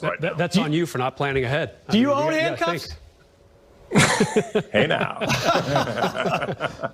right now. That's on you for not planning ahead. Do you own handcuffs? Hey now.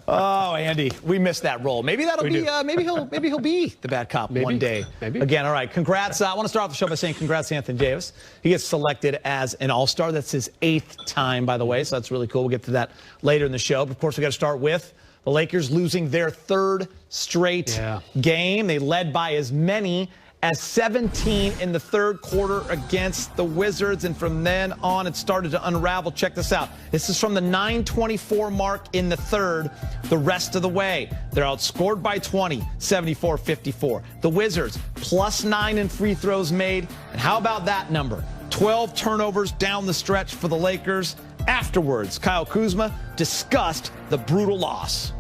Oh, Andy, we missed that role. Maybe that'll be. Maybe he'll be the bad cop one day. Maybe. Again, all right. Congrats. I want to start off the show by saying congrats to Anthony Davis. He gets selected as an All-Star. That's his 8th time, by the way. So that's really cool. We'll get to that later in the show. But of course, we got to start with the Lakers losing their 3rd straight game. They led by as many as 17 in the 3rd quarter against the Wizards, and from then on it started to unravel. Check this out. This is from the 9:24 mark in the 3rd, the rest of the way. They're outscored by 20, 74-54. The Wizards, +9 in free throws made, and how about that number? 12 turnovers down the stretch for the Lakers. Afterwards, Kyle Kuzma discussed the brutal loss.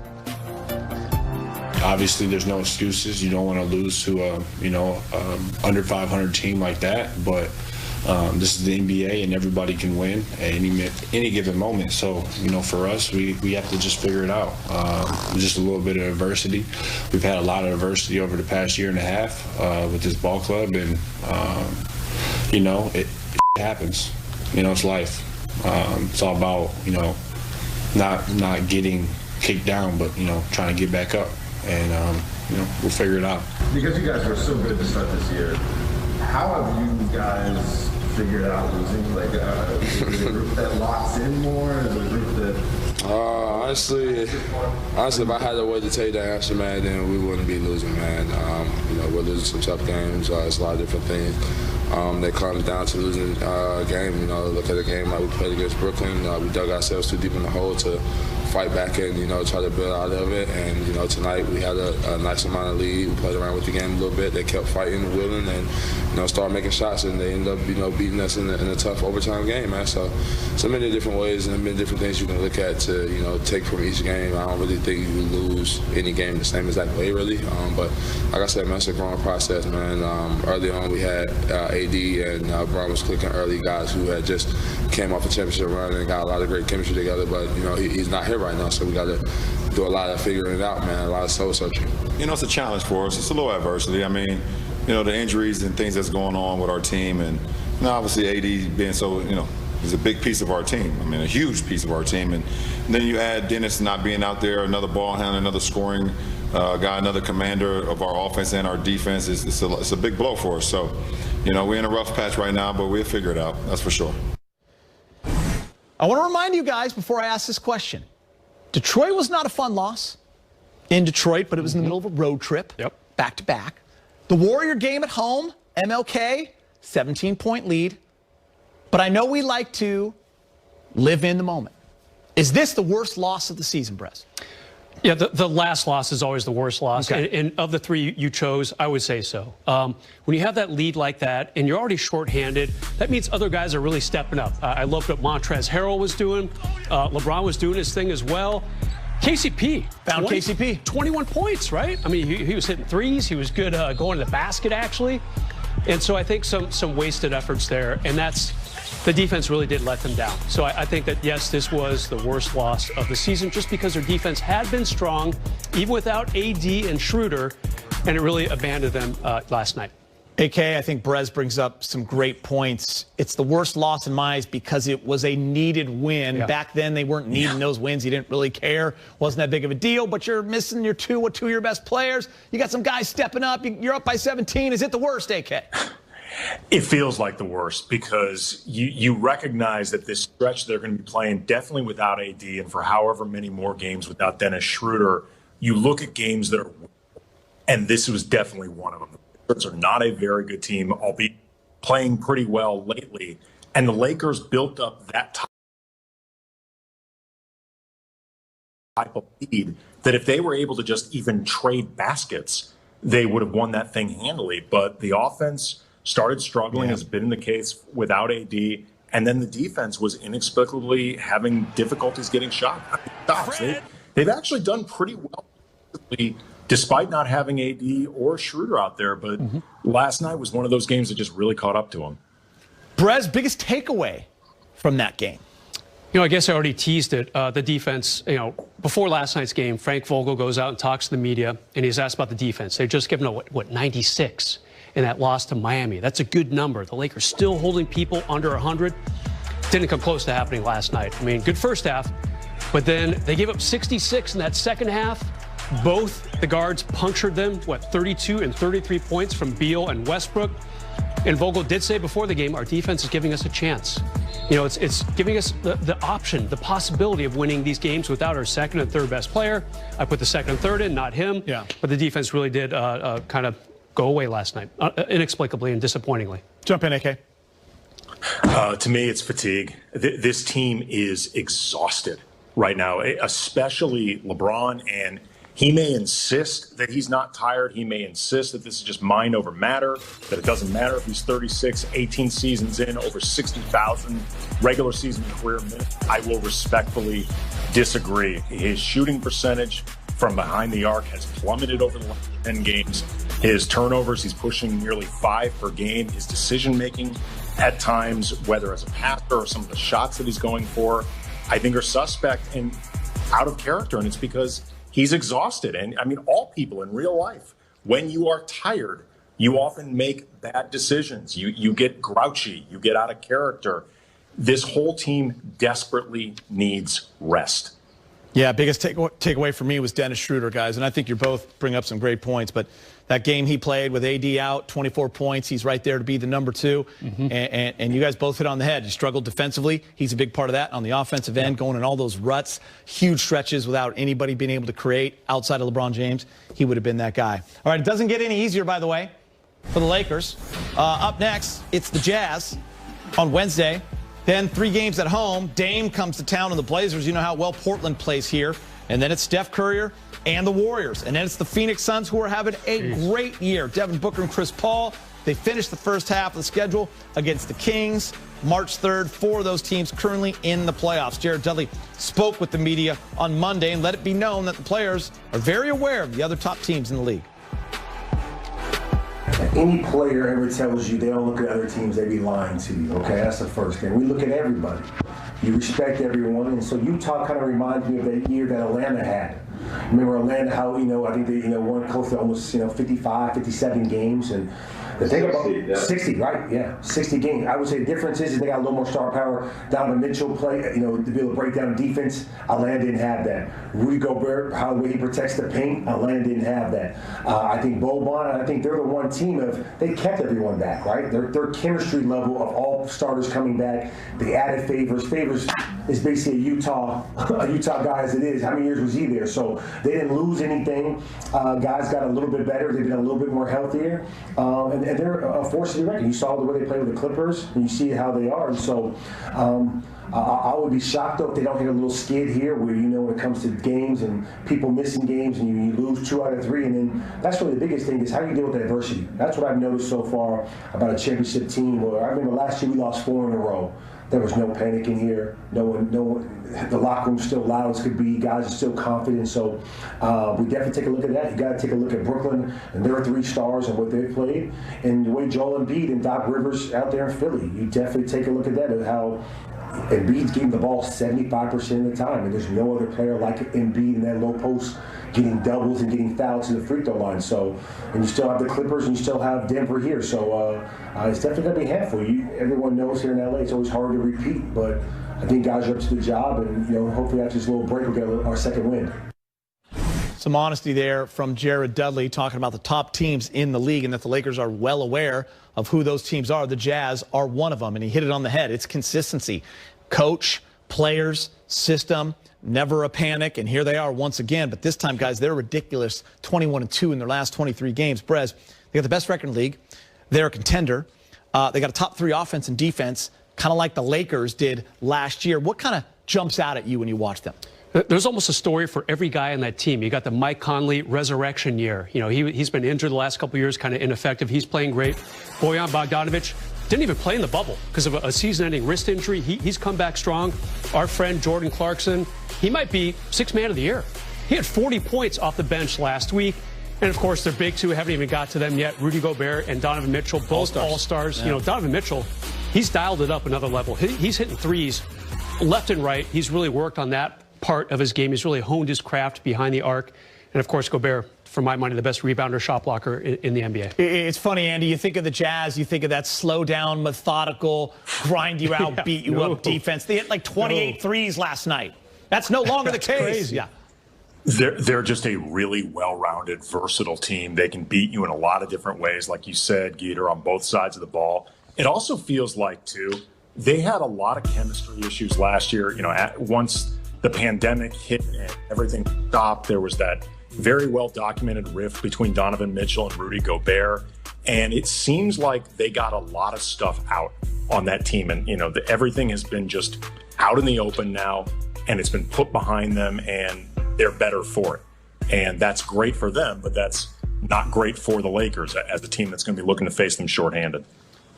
Obviously, there's no excuses. You don't want to lose to a, under 500 team like that. But this is the NBA, and everybody can win at any given moment. So, for us, we have to just figure it out. Just a little bit of adversity. We've had a lot of adversity over the past year and a half with this ball club, and it happens. It's life. It's all about not getting kicked down, but trying to get back up. And, we'll figure it out. Because you guys were so good to start this year, how have you guys figured out losing? Like, is it a group that locks in more? Is it a group that... Honestly, if I had a way to take the answer, man, then we wouldn't be losing, man. We're losing some tough games. It's a lot of different things. That comes down to losing a game. Look at the game like we played against Brooklyn. We dug ourselves too deep in the hole to fight back and, try to build out of it. And, tonight we had a nice amount of lead. We played around with the game a little bit. They kept fighting and willing and, started making shots, and they ended up, beating us in a tough overtime game, man. So many different ways and many different things you can look at to, take from each game. I don't really think you lose any game the same exact way, really. But like I said, man, it's a growing process, man. Early on we had AD and LeBron was clicking early, guys who had just came off a championship run and got a lot of great chemistry together. But, he's not here right now, so we got to do a lot of figuring it out, man, a lot of soul searching. It's a challenge for us. It's a little adversity. I mean, the injuries and things that's going on with our team, and obviously AD being so, he's a big piece of our team. I mean, a huge piece of our team. And then you add Dennis not being out there, another ball handler, another scoring guy, another commander of our offense and our defense. It's a big blow for us. So, we're in a rough patch right now, but we'll figure it out. That's for sure. I want to remind you guys before I ask this question. Detroit was not a fun loss in Detroit, but it was in the middle of a road trip, back to back. The Warrior game at home, MLK, 17-point lead. But I know we like to live in the moment. Is this the worst loss of the season, Brez? Yeah, the last loss is always the worst loss. Okay. And of the 3 you chose, I would say so. When you have that lead like that and you're already shorthanded, that means other guys are really stepping up. I loved what Montrezl Harrell was doing. LeBron was doing his thing as well. KCP. Found KCP. 21 points, right? I mean, he was hitting threes. He was good going to the basket, actually. And so I think some wasted efforts there. And the defense really did let them down. So I think that, yes, this was the worst loss of the season just because their defense had been strong, even without AD and Schroeder, and it really abandoned them last night. AK, I think Brez brings up some great points. It's the worst loss in my eyes because it was a needed win. Yeah. Back then, they weren't needing those wins. You didn't really care. Wasn't that big of a deal, but you're missing your two of your best players. You got some guys stepping up. You're up by 17. Is it the worst, AK? It feels like the worst because you recognize that this stretch they're going to be playing definitely without AD and for however many more games without Dennis Schroeder. You look at games that are, and this was definitely one of them. The Lakers are not a very good team, albeit playing pretty well lately. And the Lakers built up that type of lead that if they were able to just even trade baskets, they would have won that thing handily. But the offense started struggling, has been the case without AD, and then the defense was inexplicably having difficulties getting shots. They've actually done pretty well despite not having AD or Schroeder out there, but last night was one of those games that just really caught up to them. Brez, biggest takeaway from that game? I guess I already teased it. The defense, before last night's game, Frank Vogel goes out and talks to the media, and he's asked about the defense. They've just given, 96. in that loss to Miami. That's a good number. The Lakers still holding people under 100. Didn't come close to happening last night. I mean, good first half, but then they gave up 66 in that second half. Both the guards punctured them, 32 and 33 points from Beal and Westbrook. And Vogel did say before the game, our defense is giving us a chance. You know, it's giving us the option, the possibility of winning these games without our second and third best player. I put the second and third in, not him. Yeah. But the defense really did kind of go away last night, inexplicably and disappointingly. Jump in, AK. To me, it's fatigue. This team is exhausted right now, especially LeBron. And he may insist that he's not tired. He may insist that this is just mind over matter, that it doesn't matter if he's 36, 18 seasons in, over 60,000 regular season career minutes. I will respectfully disagree. His shooting percentage from behind the arc has plummeted over the last 10 games. His turnovers, he's pushing nearly 5 per game. His decision-making at times, whether as a passer or some of the shots that he's going for, I think are suspect and out of character. And it's because he's exhausted. And I mean, all people in real life, when you are tired, you often make bad decisions. You get grouchy, you get out of character. This whole team desperately needs rest. Yeah, biggest takeaway for me was Dennis Schroeder, guys. And I think you both bring up some great points. But that game he played with AD out, 24 points, he's right there to be the number 2. And you guys both hit on the head. He struggled defensively. He's a big part of that on the offensive end, going in all those ruts, huge stretches without anybody being able to create outside of LeBron James. He would have been that guy. All right, it doesn't get any easier, by the way, for the Lakers. Up next, it's the Jazz on Wednesday. Then 3 games at home. Dame comes to town on the Blazers. You know how well Portland plays here. And then it's Steph Curry and the Warriors. And then it's the Phoenix Suns, who are having a great year. Devin Booker and Chris Paul. They finished the first half of the schedule against the Kings. March 3rd, 4 of those teams currently in the playoffs. Jared Dudley spoke with the media on Monday and let it be known that the players are very aware of the other top teams in the league. Any player ever tells you they don't look at other teams, they be lying to you, okay? That's the first thing. We look at everybody. You respect everyone, and so Utah kind of reminds me of that year that Atlanta had. Remember Atlanta, how, I think they, won close to almost, 55, 57 games, and the thing about 60, right? Yeah, 60 games. I would say the difference is they got a little more star power. Donovan Mitchell play, to be able to break down defense. Atlanta didn't have that. Rudy Gobert, how the way he protects the paint. Atlanta didn't have that. I think Boban, I think they're the one team they kept everyone back, right? Their chemistry level of all starters coming back. They added Favors. Favors is basically a Utah guy as it is. How many years was he there? So they didn't lose anything. Guys got a little bit better. They've been a little bit more healthier. And they're a force to be reckoned. You saw the way they play with the Clippers, and you see how they are. And so I would be shocked, though, if they don't hit a little skid here where, when it comes to games and people missing games and you lose 2 out of 3. And then that's really the biggest thing is how you deal with adversity. That's what I've noticed so far about a championship team. Where I remember last year we lost 4 in a row. There was no panic in here. No one. The locker room's still loud as could be. Guys are still confident. So we definitely take a look at that. You got to take a look at Brooklyn and their 3 stars and what they've played, and the way Joel Embiid and Doc Rivers out there in Philly. You definitely take a look at that of how Embiid's getting the ball 75% of the time, and there's no other player like Embiid in that low post getting doubles and getting fouled to the free throw line. So, and you still have the Clippers and you still have Denver here. So it's definitely going to be a handful. Everyone knows here in LA it's always hard to repeat, but I think guys are up to the job, and hopefully after this little break we'll get our second win. Some honesty there from Jared Dudley talking about the top teams in the league and that the Lakers are well aware of who those teams are. The Jazz are one of them, and he hit it on the head. It's consistency. Coach, players, system, never a panic, and here they are once again. But this time, guys, they're ridiculous, 21-2 in their last 23 games. Brez, they got the best record in the league. They're a contender. They got a top 3 offense and defense, kind of like the Lakers did last year. What kind of jumps out at you when you watch them? There's almost a story for every guy on that team. You got the Mike Conley resurrection year. He's been injured the last couple of years, kind of ineffective. He's playing great. Bojan Bogdanovic didn't even play in the bubble because of a season-ending wrist injury. He's come back strong. Our friend Jordan Clarkson, he might be 6th man of the year. He had 40 points off the bench last week. And, of course, their big 2 haven't even got to them yet. Rudy Gobert and Donovan Mitchell, both all-stars. Yeah. Donovan Mitchell, he's dialed it up another level. He's hitting threes left and right. He's really worked on that part of his game. He's really honed his craft behind the arc. And, of course, Gobert, for my money, the best rebounder, shot blocker in the NBA. It's funny, Andy. You think of the Jazz, you think of that slow down, methodical, grind you out, beat you up defense. They hit like 28 threes last night. That's no longer the case. Crazy. Yeah. They're just a really well-rounded, versatile team. They can beat you in a lot of different ways, like you said, Geeter, on both sides of the ball. It also feels like, too, they had a lot of chemistry issues last year. Once the pandemic hit and everything stopped, there was that very well-documented rift between Donovan Mitchell and Rudy Gobert. And it seems like they got a lot of stuff out on that team. And, everything has been just out in the open now, and it's been put behind them, and they're better for it. And that's great for them, but that's not great for the Lakers as a team that's going to be looking to face them shorthanded.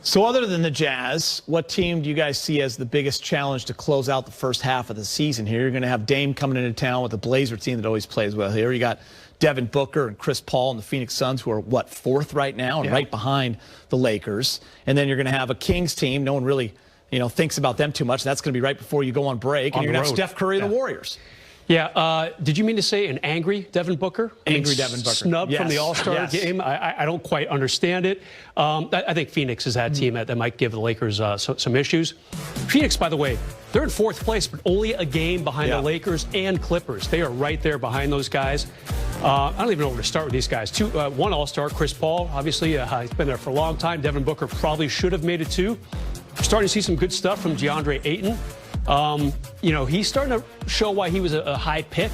So other than the Jazz, what team do you guys see as the biggest challenge to close out the first half of the season here? You're going to have Dame coming into town with the Blazer team that always plays well here. You got Devin Booker and Chris Paul and the Phoenix Suns, who are, fourth right now and right behind the Lakers. And then you're going to have a Kings team. No one really, thinks about them too much. That's going to be right before you go on break. And you're going to have Steph Curry and the Warriors. Yeah. Did you mean to say an angry Devin Booker? Angry Devin Booker. Snubbed from the All-Star game. I don't quite understand it. I think Phoenix is that team that might give the Lakers some issues. Phoenix, by the way, they're in fourth place, but only a game behind the Lakers and Clippers. They are right there behind those guys. I don't even know where to start with these guys. One All-Star, Chris Paul, obviously, he's been there for a long time. Devin Booker probably should have made it too. We're starting to see some good stuff from DeAndre Ayton. He's starting to show why he was a high pick.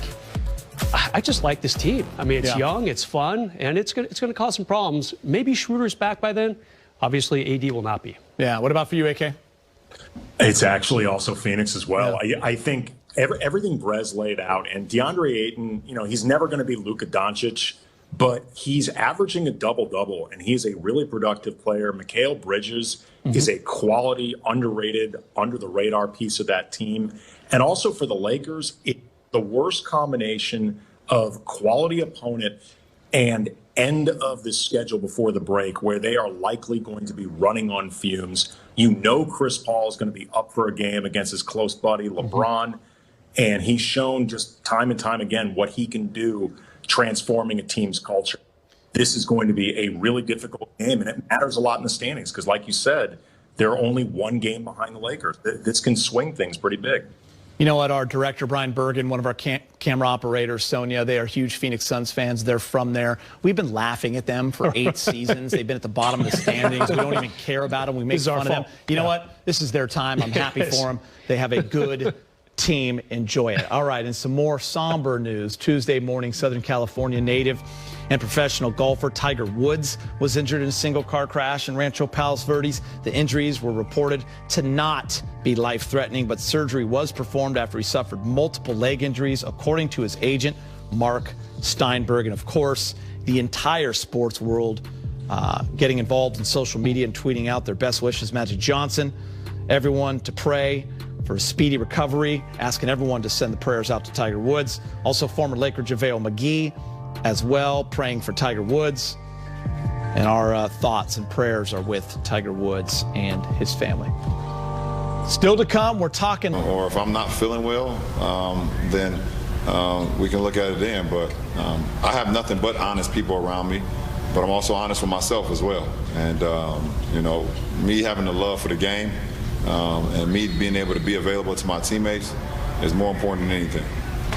I just like this team. I mean, it's young, it's fun, and it's going to cause some problems. Maybe Schroeder's back by then. Obviously, AD will not be. Yeah. What about for you, AK? It's actually also Phoenix as well. Yeah. I think everything Brez laid out, and DeAndre Ayton, he's never going to be Luka Doncic, but he's averaging a double-double, and he's a really productive player. Mikal Bridges is a quality, underrated, under-the-radar piece of that team. And also for the Lakers, it's the worst combination of quality opponent and end of the schedule before the break, where they are likely going to be running on fumes. Chris Paul is going to be up for a game against his close buddy, LeBron, and he's shown just time and time again what he can do transforming a team's culture. This is going to be a really difficult game, and it matters a lot in the standings because, like you said, they're only one game behind the Lakers. This can swing things pretty big. You know what? Our director, Brian Bergen, one of our camera operators, Sonia, they are huge Phoenix Suns fans. They're from there. We've been laughing at them for 8 seasons. They've been at the bottom of the standings. We don't even care about them. We make fun of them. You know what? This is their time. I'm happy for them. They have a good team. Enjoy it. All right, and some more somber news. Tuesday morning, Southern California native and professional golfer Tiger Woods was injured in a single car crash in Rancho Palos Verdes. The injuries were reported to not be life-threatening, but surgery was performed after he suffered multiple leg injuries, according to his agent, Mark Steinberg. And of course, the entire sports world getting involved in social media and tweeting out their best wishes. Magic Johnson, everyone to pray for a speedy recovery, asking everyone to send the prayers out to Tiger Woods. Also, former Laker JaVale McGee as well, praying for Tiger Woods. And our thoughts and prayers are with Tiger Woods and his family. Still to come, we're talking. Or if I'm not feeling well, then we can look at it then. But I have nothing but honest people around me. But I'm also honest with myself as well. And, me having the love for the game and me being able to be available to my teammates is more important than anything.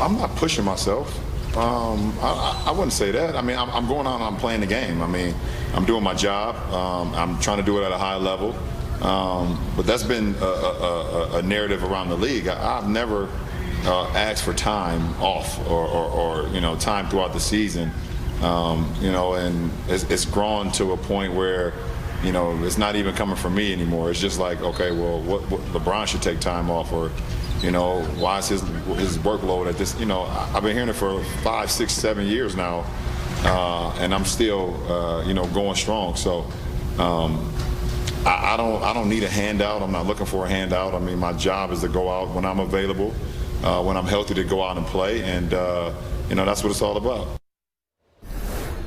I'm not pushing myself. I wouldn't say that. I mean, I'm going out and I'm playing the game. I mean, I'm doing my job. I'm trying to do it at a high level. But that's been a narrative around the league. I've never asked for time off or time throughout the season. And it's grown to a point where, it's not even coming from me anymore. It's just like, okay, well, what LeBron should take time off, or why is his workload at this? I've been hearing it for 5, 6, 7 years now, and I'm still, going strong. So I don't need a handout. I'm not looking for a handout. I mean, my job is to go out when I'm available, when I'm healthy, to go out and play, and that's what it's all about.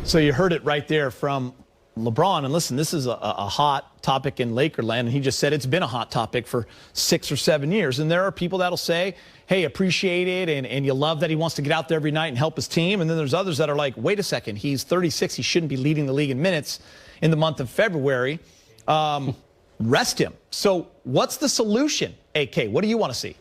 So you heard it right there from LeBron, and listen, this is a hot topic in Lakerland, and he just said it's been a hot topic for 6 or 7 years. And there are people that'll say, hey, appreciate it, and you love that he wants to get out there every night and help his team. And then there's others that are like, wait a second, he's 36. He shouldn't be leading the league in minutes in the month of February. Rest him. So what's the solution, AK? What do you want to see?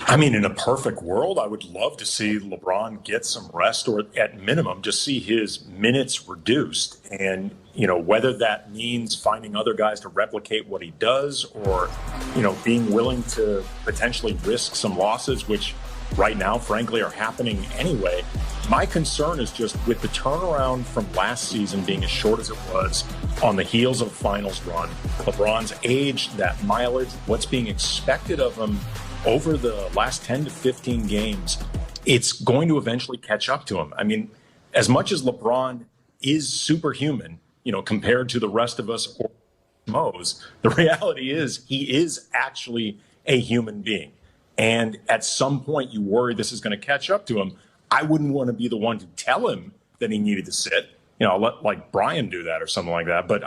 I mean, in a perfect world, I would love to see LeBron get some rest, or at minimum, just see his minutes reduced. And, whether that means finding other guys to replicate what he does, or, being willing to potentially risk some losses, which right now, frankly, are happening anyway. My concern is just with the turnaround from last season being as short as it was on the heels of a finals run, LeBron's age, that mileage, what's being expected of him over the last 10 to 15 games, it's going to eventually catch up to him. I mean, as much as LeBron is superhuman, compared to the rest of us or Mo's, the reality is he is actually a human being. And at some point you worry this is going to catch up to him. I wouldn't want to be the one to tell him that he needed to sit. I'll let like Brian do that or something like that. But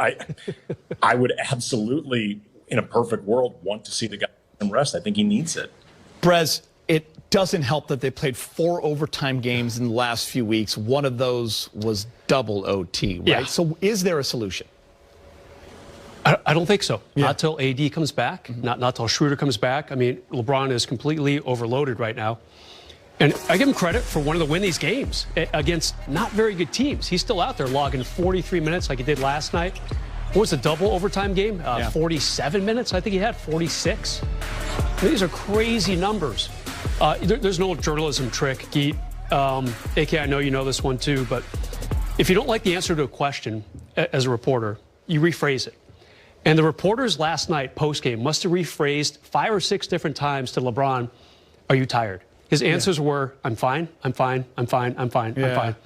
I would absolutely, in a perfect world, want to see the guy rest. I think he needs it. Brez, it doesn't help that they played 4 overtime games in the last few weeks. One of those was double OT, right? Yeah. So is there a solution? I don't think so. Yeah. Not till AD comes back, not till Schroeder comes back. I mean, LeBron is completely overloaded right now. And I give him credit for wanting to win these games against not very good teams. He's still out there logging 43 minutes like he did last night. What was the double overtime game? 47 minutes, I think he had, 46. These are crazy numbers. There's no journalism trick, Geet. AK, I know you know this one too, but if you don't like the answer to a question as a reporter, you rephrase it. And the reporters last night post-game must have rephrased 5 or 6 different times to LeBron, are you tired? His answers were, I'm fine, I'm fine, I'm fine, I'm fine, I'm fine.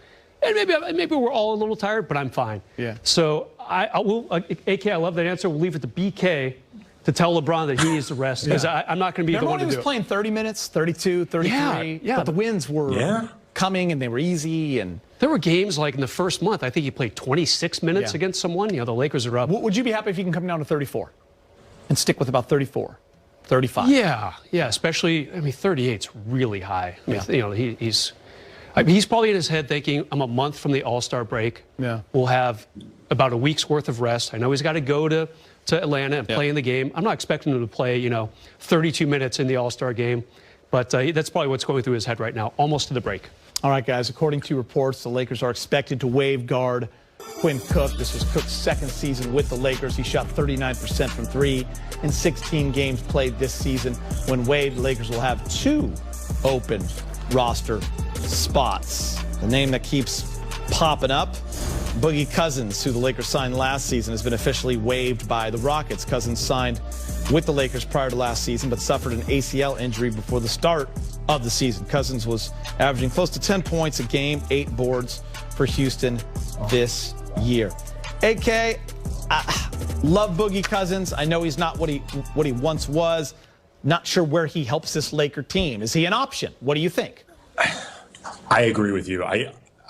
And maybe we're all a little tired, but I'm fine. Yeah. So I will, AK, I love that answer. We'll leave it to BK to tell LeBron that he needs to rest, because I'm not going to be the one to do it. Remember when he was playing 30 minutes, 32, 33? Yeah. But the wins were coming, and they were easy. And there were games like in the first month, I think he played 26 minutes against someone. The Lakers are up. Would you be happy if you can come down to 34 and stick with about 34, 35? Yeah, especially, 38's really high. He's probably in his head thinking, I'm a month from the All-Star break. Yeah. We'll have about a week's worth of rest. I know he's got to go to Atlanta and play in the game. I'm not expecting him to play, 32 minutes in the All-Star game. But that's probably what's going through his head right now, almost to the break. All right, guys, according to reports, the Lakers are expected to waive guard Quinn Cook. This was Cook's second season with the Lakers. He shot 39% from 3 in 16 games played this season. When waived, the Lakers will have 2 open roster spots. The name that keeps popping up, Boogie Cousins, who the Lakers signed last season, has been officially waived by the Rockets. Cousins signed with the Lakers prior to last season, but suffered an ACL injury before the start of the season. Cousins was averaging close to 10 points a game, 8 boards for Houston this year. AK, I love Boogie Cousins. I know he's not what he once was. Not sure where he helps this Laker team. Is he an option? What do you think? I agree with you.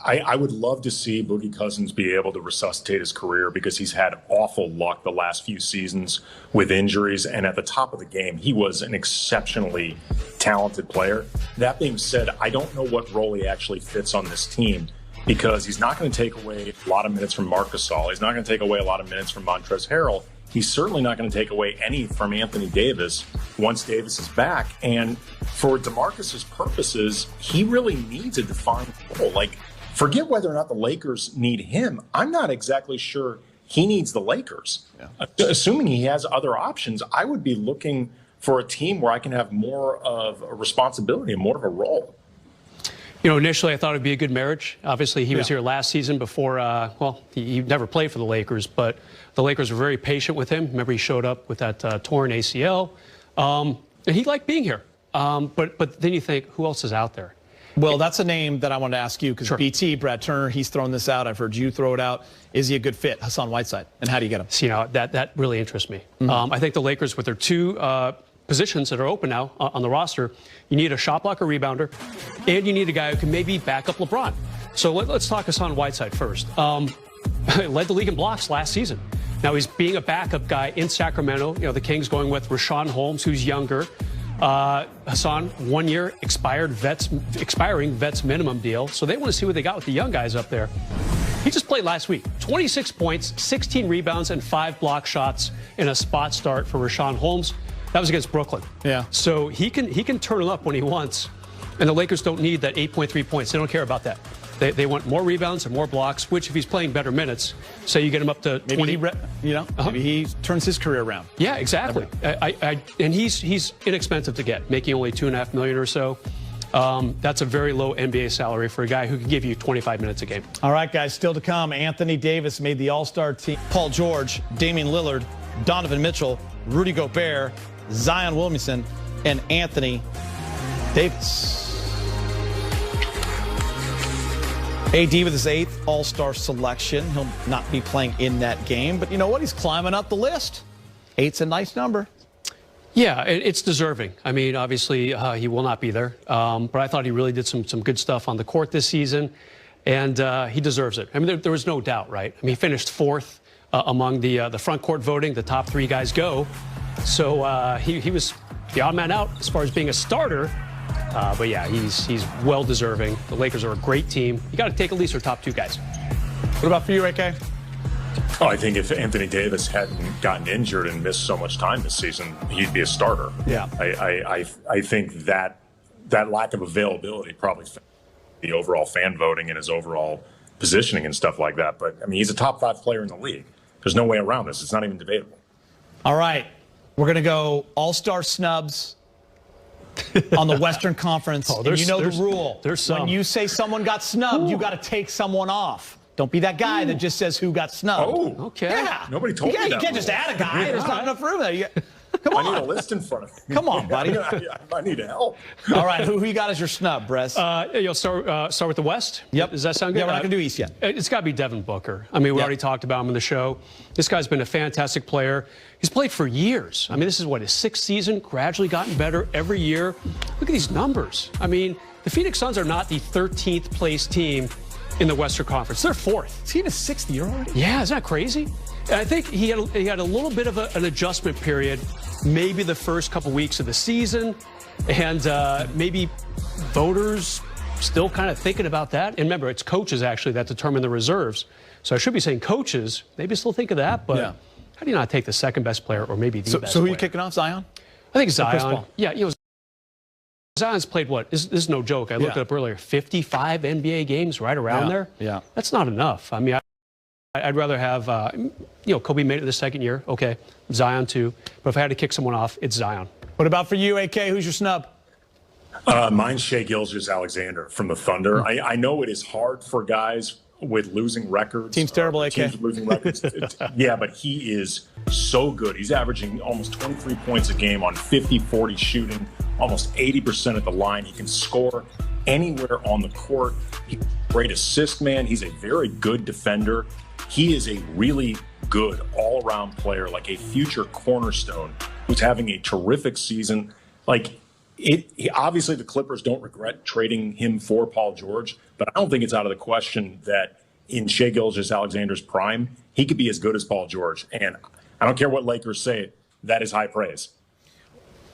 I would love to see Boogie Cousins be able to resuscitate his career, because he's had awful luck the last few seasons with injuries. And at the top of the game, he was an exceptionally talented player. That being said, I don't know what role he actually fits on this team, because he's not going to take away a lot of minutes from Marc Gasol. He's not going to take away a lot of minutes from Montrezl Harrell. He's certainly not going to take away any from Anthony Davis once Davis is back. And for DeMarcus's purposes, he really needs a defined role. Like, forget whether or not the Lakers need him. I'm not exactly sure he needs the Lakers. Assuming he has other options, I would be looking for a team where I can have more of a responsibility and more of a role. Initially I thought it'd be a good marriage. Obviously, he was here last season before, he never played for the Lakers, but the Lakers were very patient with him. Remember, he showed up with that torn ACL, and he liked being here. But then you think, who else is out there? Well, that's a name that I wanted to ask you, because BT, Brad Turner, he's thrown this out. I've heard you throw it out. Is he a good fit, Hassan Whiteside? And how do you get him? So, that really interests me. I think the Lakers, with their 2 positions that are open now on the roster, you need a shot blocker rebounder, and you need a guy who can maybe back up LeBron. So let's talk Hassan Whiteside first. led the league in blocks last season. Now he's being a backup guy in Sacramento. You know, the Kings going with Rashawn Holmes, who's younger. Hassan, 1 year expiring vets minimum deal. So they want to see what they got with the young guys up there. He just played last week. 26 points, 16 rebounds, and 5 block shots in a spot start for Rashawn Holmes. That was against Brooklyn. Yeah. So he can turn it up when he wants. And the Lakers don't need that 8.3 points. They don't care about that. They want more rebounds and more blocks, which if he's playing better minutes, say you get him up to 20. Maybe he turns his career around. Yeah, exactly. And he's inexpensive to get, making only $2.5 million or so. That's a very low NBA salary for a guy who can give you 25 minutes a game. All right, guys, still to come. Anthony Davis made the All-Star team. Paul George, Damian Lillard, Donovan Mitchell, Rudy Gobert, Zion Williamson, and Anthony Davis. AD with his 8th All-Star selection. He'll not be playing in that game, but you know what? He's climbing up the list. 8's a nice number. Yeah, it's deserving. I mean, obviously, he will not be there. But I thought he really did some good stuff on the court this season, and he deserves it. I mean, there was no doubt, right? I mean, he finished 4th among the front court voting. The top 3 guys go. So he was the odd man out as far as being a starter. But yeah, he's well deserving. The Lakers are a great team. You got to take at least their top 2 guys. What about for you, AK? Oh, I think if Anthony Davis hadn't gotten injured and missed so much time this season, he'd be a starter. Yeah. I think that lack of availability probably the overall fan voting and his overall positioning and stuff like that. But I mean, he's a top 5 player in the league. There's no way around this. It's not even debatable. All right, we're gonna go All-Star snubs on the Western Conference. Oh, and you know the rule. There's some. When you say someone got snubbed, you got to take someone off. Don't be that guy that just says who got snubbed. Oh, okay. Yeah. Nobody told me that. You can't just add a guy. There's not enough room there. Come on. I need a list in front of me. Come on, buddy. I need help. All right, who you got as your snub, Bress? You'll start with the West? Yep. Does that sound good? Yeah, we're not going to do East yet. It's got to be Devin Booker. I mean, we already talked about him in the show. This guy's been a fantastic player. He's played for years. I mean, this is what, his 6th season, gradually gotten better every year. Look at these numbers. I mean, the Phoenix Suns are not the 13th place team in the Western Conference. They're 4th. Is he in his 6th year already? Yeah, isn't that crazy? And I think he had a little bit of an adjustment period, maybe the first couple weeks of the season, and maybe voters still kind of thinking about that. And remember, it's coaches actually that determine the reserves. So I should be saying coaches, maybe still think of that, but how do you not take the 2nd best player or maybe the best player? So who are you kicking off, Zion? I think Zion. Yeah, you know, Zion's played what? This is no joke. I looked it up earlier. 55 NBA games right around there. Yeah. That's not enough. I mean, I'd rather have, Kobe made it the 2nd year. Okay. Zion too. But if I had to kick someone off, it's Zion. What about for you, AK? Who's your snub? Mine's Shai Gilgeous-Alexander from the Thunder. I know it is hard for guys with losing records. Team's terrible, AK. Teams with losing records. Yeah, but he is so good. He's averaging almost 23 points a game on 50-40 shooting, almost 80% at the line. He can score anywhere on the court. He's a great assist man. He's a very good defender. He is a really good all-around player, like a future cornerstone who's having a terrific season. Obviously, the Clippers don't regret trading him for Paul George, but I don't think it's out of the question that in Shai Gilgeous-Alexander's prime, he could be as good as Paul George. And I don't care what Lakers say, that is high praise.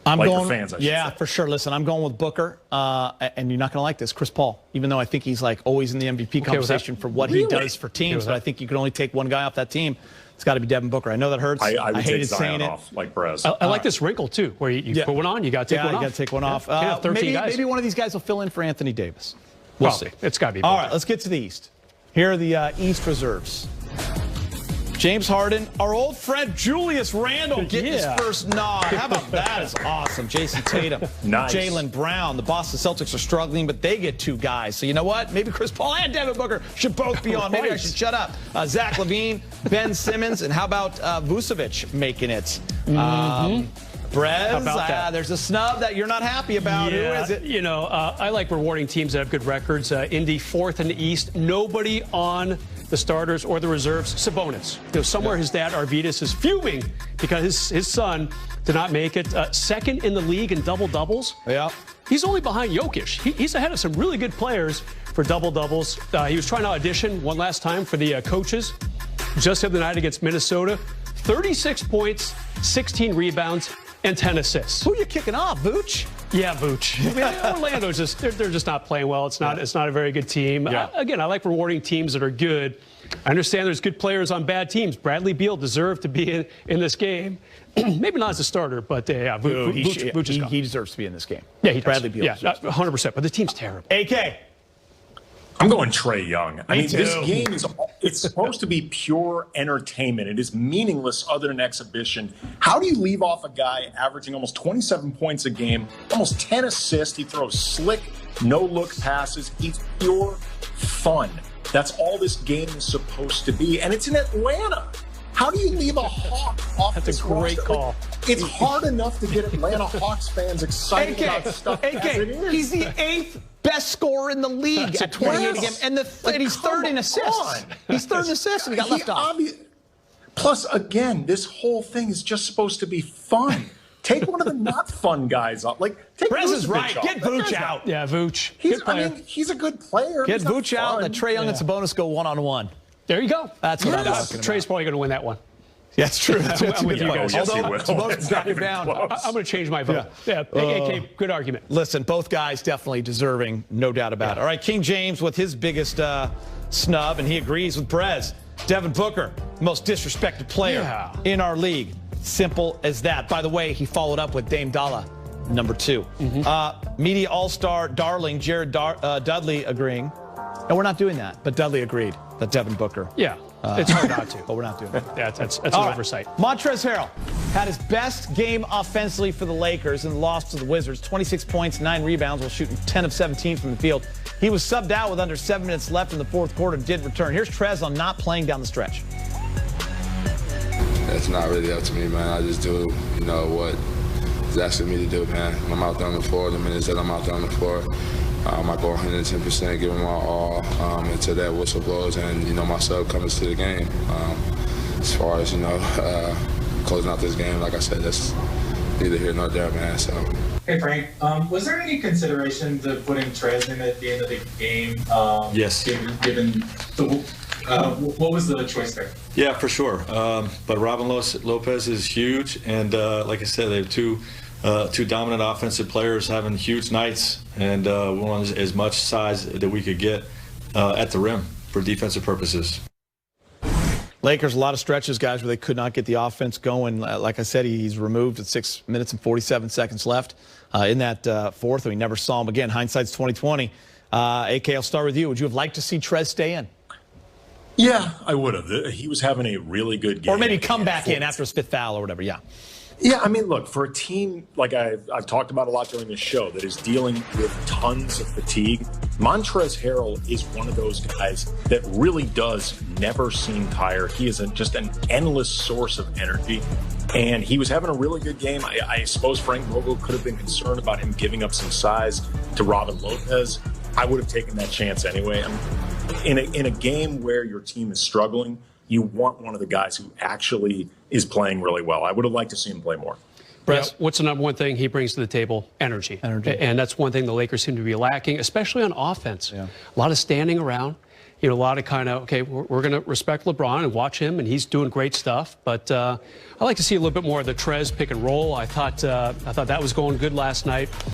I'm Laker going, fans, I should say. for sure. Listen, I'm going with Booker, and you're not going to like this, Chris Paul. Even though I think he's like always in the MVP conversation for what he does for teams, but I think you can only take one guy off that team. It's got to be Devin Booker. I know that hurts. I would hated take Zion saying off, like Perez. I like this wrinkle too, where you put one on, you got to take one off. You got to take one off. Can't have 13 guys. Maybe one of these guys will fill in for Anthony Davis. We'll see. It's got to be Booker. All right, let's get to the East. Here are the East reserves. James Harden, our old friend Julius Randle getting his first nod. How about that? Is awesome. Jason Tatum, nice. Jaylen Brown. The Boston Celtics are struggling, but they get 2 guys. So you know what? Maybe Chris Paul and Devin Booker should both be on. Maybe I should shut up. Zach LaVine, Ben Simmons, and how about Vucevic making it? Brez, there's a snub that you're not happy about. Who is it? You know, I like rewarding teams that have good records. Indy 4th in the East. Nobody on the starters or the reserves. Sabonis. You know, somewhere his dad, Arvydas, is fuming because his son did not make it. 2nd in the league in double-doubles. Yeah. He's only behind Jokic. He's ahead of some really good players for double-doubles. He was trying to audition one last time for the coaches just the other night against Minnesota, 36 points, 16 rebounds, and 10 assists. Who are you kicking off, Vooch? Yeah, Vooch. I mean, Orlando's just they're just not playing well. It's not a very good team. Yeah. Again, I like rewarding teams that are good. I understand there's good players on bad teams. Bradley Beal deserved to be in this game. Maybe not as a starter, but yeah, Vooch is gone. He deserves to be in this game. Yeah, he does. Bradley Beal. Yeah, 100%. But the team's terrible. AK. I'm going Trae Young. I mean, too. this game it's supposed to be pure entertainment. It is meaningless other than exhibition. How do you leave off a guy averaging almost 27 points a game, almost 10 assists? He throws slick, no-look passes. He's pure fun. That's all this game is supposed to be, and it's in Atlanta. How do you leave a Hawk off That's this a great roster? call. It's hard enough to get Atlanta Hawks fans excited about stuff as it is. He's the 8th best scorer in the league at 28 a game, and he's third in assists. He's third in assists, and he got left off. Plus, again, this whole thing is just supposed to be fun. Take one of the not fun guys off. Like, take Prez is Vucevic right. off. Get Vooch out. Yeah, Vooch. He's a good player. Get He's not Vooch out, and Trae Young and Sabonis go one-on-one. There you go. That's what I'm talking about. Trey's probably going to win that one. Yeah, it's true. I'm with you guys. Yes, he will. Sabonis got him down. I'm going to change my vote. Yeah, AK, good argument. Listen, both guys definitely deserving, no doubt about it. All right, King James with his biggest snub, and he agrees with Prez. Devin Booker, most disrespected player in our league. Simple as that. By the way, he followed up with Dame Dalla, number 2. Media all-star darling Jared Dudley agreeing. No, we're not doing that, but Dudley agreed that Devin Booker. Yeah, it's hard not to. But we're not doing that. Yeah, that's an oversight. Montrezl Harrell had his best game offensively for the Lakers and lost to the Wizards. 26 points, 9 rebounds while shooting 10 of 17 from the field. He was subbed out with under 7 minutes left in the fourth quarter, did return. Here's Trez on not playing down the stretch. It's not really up to me, man. I just do, what he's asking me to do, man. When I'm out there on the floor, the minutes that I'm out there on the floor, I go 110%, give him my all until that whistle blows and, my sub comes to the game. As far as, closing out this game, like I said, that's neither here nor there, man. So. Hey, Frank, was there any consideration to putting Trez in at the end of the game? Yes. Given the, what was the choice there? Yeah, for sure. But Robin Lopez is huge, and like I said, they have two dominant offensive players having huge nights, and we want as much size that we could get at the rim for defensive purposes. Lakers, a lot of stretches, guys, where they could not get the offense going. Like I said, he's removed with 6 minutes and 47 seconds left in that fourth, and we never saw him again. Hindsight's 2020. AK, I'll start with you. Would you have liked to see Trez stay in? Yeah, I would have. He was having a really good game. Or maybe come back in after his 5th foul or whatever, yeah. Yeah, I mean, look, for a team like I've talked about a lot during this show that is dealing with tons of fatigue, Montrezl Harrell is one of those guys that really does never seem tired. He is just an endless source of energy, and he was having a really good game. I suppose Frank Vogel could have been concerned about him giving up some size to Robin Lopez. I would have taken that chance anyway. I mean, in a game where your team is struggling, you want one of the guys who actually is playing really well. I would have liked to see him play more. Brett, what's the number one thing he brings to the table? Energy. And that's one thing the Lakers seem to be lacking, especially on offense. Yeah. A lot of standing around. A lot of kind of, okay, we're going to respect LeBron and watch him, and he's doing great stuff. But I like to see a little bit more of the Trez pick and roll. I thought that was going good last night.